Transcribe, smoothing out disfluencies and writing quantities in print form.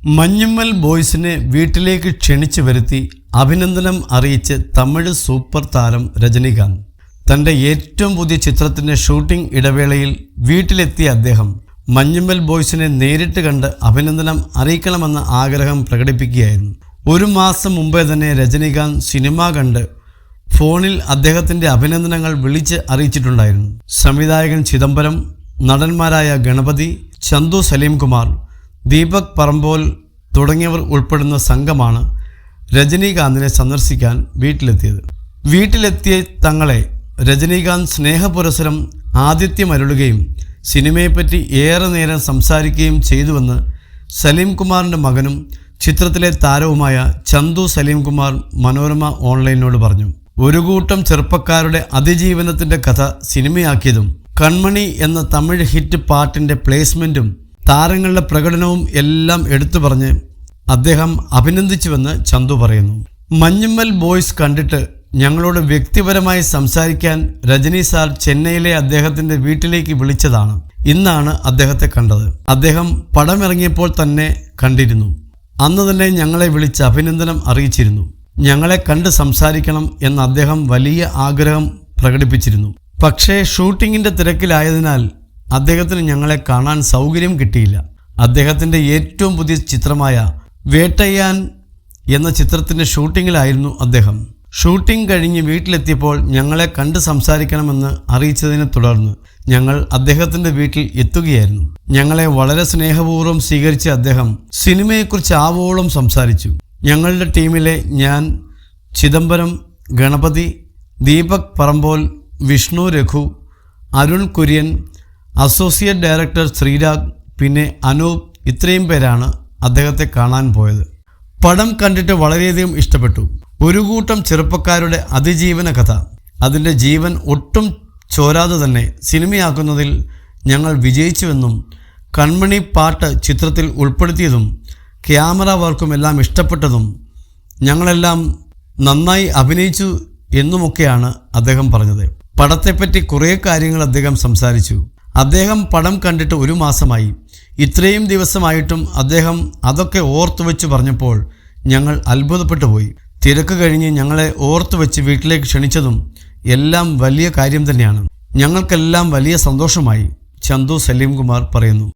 മഞ്ഞുമ്മൽ ബോയ്സിനെ വീട്ടിലേക്ക് ക്ഷണിച്ചു വരുത്തി അഭിനന്ദനം അറിയിച്ച് തമിഴ് സൂപ്പർ താരം രജനികാന്ത് തൻ്റെ ഏറ്റവും പുതിയ ചിത്രത്തിൻ്റെ ഷൂട്ടിംഗ് ഇടവേളയിൽ വീട്ടിലെത്തിയ അദ്ദേഹം മഞ്ഞുമ്മൽ ബോയ്സിനെ നേരിട്ട് കണ്ട് അഭിനന്ദനം അറിയിക്കണമെന്ന ആഗ്രഹം പ്രകടിപ്പിക്കുകയായിരുന്നു. ഒരു മാസം മുമ്പേ തന്നെ രജനികാന്ത് സിനിമ കണ്ട് ഫോണിൽ അദ്ദേഹത്തിൻ്റെ അഭിനന്ദനങ്ങൾ വിളിച്ച് അറിയിച്ചിട്ടുണ്ടായിരുന്നു. സംവിധായകൻ ചിദംബരം, നടന്മാരായ ഗണപതി, ചന്തു സലീംകുമാർ, ദീപക് പറമ്പോൽ തുടങ്ങിയവർ ഉൾപ്പെടുന്ന സംഘമാണ് രജനികാന്തിനെ സന്ദർശിക്കാൻ വീട്ടിലെത്തിയത്. വീട്ടിലെത്തിയ തങ്ങളെ രജനികാന്ത് സ്നേഹപുരസരം ആതിഥ്യമരുളുകയും സിനിമയെപ്പറ്റി ഏറെ നേരം സംസാരിക്കുകയും ചെയ്തുവെന്ന് സലീംകുമാറിൻ്റെ മകനും ചിത്രത്തിലെ താരവുമായ ചന്തു സലീംകുമാർ മനോരമ ഓൺലൈനിനോട് പറഞ്ഞു. ഒരു കൂട്ടം ചെറുപ്പക്കാരുടെ അതിജീവനത്തിൻ്റെ കഥ സിനിമയാക്കിയതും കൺമണി എന്ന തമിഴ് ഹിറ്റ് പാട്ടിൻ്റെ പ്ലേസ്മെൻറ്റും താരങ്ങളുടെ പ്രകടനവും എല്ലാം എടുത്തു പറഞ്ഞ് അദ്ദേഹം അഭിനന്ദിച്ചുവെന്ന് ചന്തു പറയുന്നു. മഞ്ഞുമ്മൽ ബോയ്സ് കണ്ടിട്ട് ഞങ്ങളോട് വ്യക്തിപരമായി സംസാരിക്കാൻ രജനി സാർ ചെന്നൈയിലെ അദ്ദേഹത്തിൻ്റെ വീട്ടിലേക്ക് വിളിച്ചതാണ്. ഇന്നാണ് അദ്ദേഹത്തെ കണ്ടത്. അദ്ദേഹം പടമിറങ്ങിയപ്പോൾ തന്നെ കണ്ടിരുന്നു. അന്ന് തന്നെ ഞങ്ങളെ വിളിച്ച് അഭിനന്ദനം അറിയിച്ചിരുന്നു. ഞങ്ങളെ കണ്ട് സംസാരിക്കണം എന്ന് അദ്ദേഹം വലിയ ആഗ്രഹം പ്രകടിപ്പിച്ചിരുന്നു. പക്ഷേ ഷൂട്ടിങ്ങിൻ്റെ തിരക്കിലായതിനാൽ അദ്ദേഹത്തിന് ഞങ്ങളെ കാണാൻ സൗകര്യം കിട്ടിയില്ല. അദ്ദേഹത്തിൻ്റെ ഏറ്റവും പുതിയ ചിത്രമായ വേട്ടയ്യാൻ എന്ന ചിത്രത്തിൻ്റെ ഷൂട്ടിങ്ങിലായിരുന്നു അദ്ദേഹം. ഷൂട്ടിംഗ് കഴിഞ്ഞ് വീട്ടിലെത്തിയപ്പോൾ ഞങ്ങളെ കണ്ട് സംസാരിക്കണമെന്ന് അറിയിച്ചതിനെ തുടർന്ന് ഞങ്ങൾ അദ്ദേഹത്തിൻ്റെ വീട്ടിൽ എത്തുകയായിരുന്നു. ഞങ്ങളെ വളരെ സ്നേഹപൂർവ്വം സ്വീകരിച്ച അദ്ദേഹം സിനിമയെക്കുറിച്ച് ആവോളം സംസാരിച്ചു. ഞങ്ങളുടെ ടീമിലെ ഞാൻ, ചിദംബരം, ഗണപതി, ദീപക് പറമ്പോൽ, വിഷ്ണു രഘു, അരുൺ കുര്യൻ, അസോസിയേറ്റ് ഡയറക്ടർ ശ്രീരാഗ്, പിന്നെ അനൂപ്, ഇത്രയും പേരാണ് അദ്ദേഹത്തെ കാണാൻ പോയത്. പടം കണ്ടിട്ട് വളരെയധികം ഇഷ്ടപ്പെട്ടു. ഒരു കൂട്ടം ചെറുപ്പക്കാരുടെ അതിജീവന കഥ, അതിൻ്റെ ജീവൻ ഒട്ടും ചോരാതെ തന്നെ സിനിമയാക്കുന്നതിൽ ഞങ്ങൾ വിജയിച്ചുവെന്നും കൺമണി പാട്ട് ചിത്രത്തിൽ ഉൾപ്പെടുത്തിയതും ക്യാമറ വർക്കുമെല്ലാം ഇഷ്ടപ്പെട്ടതും ഞങ്ങളെല്ലാം നന്നായി അഭിനയിച്ചു എന്നുമൊക്കെയാണ് അദ്ദേഹം പറഞ്ഞത്. പടത്തെപ്പറ്റി കുറേ കാര്യങ്ങൾ അദ്ദേഹം സംസാരിച്ചു. അദ്ദേഹം പടം കണ്ടിട്ട് ഒരു മാസമായി. ഇത്രയും ദിവസമായിട്ടും അദ്ദേഹം അതൊക്കെ ഓർത്തു വെച്ച് പറഞ്ഞപ്പോൾ ഞങ്ങൾ അത്ഭുതപ്പെട്ടു പോയി. തിരക്ക് കഴിഞ്ഞ് ഞങ്ങളെ ഓർത്തു വെച്ച് വീട്ടിലേക്ക് ക്ഷണിച്ചതും എല്ലാം വലിയ കാര്യം തന്നെയാണ്. ഞങ്ങൾക്കെല്ലാം വലിയ സന്തോഷമായി, ചന്തു സലീംകുമാർ പറയുന്നു.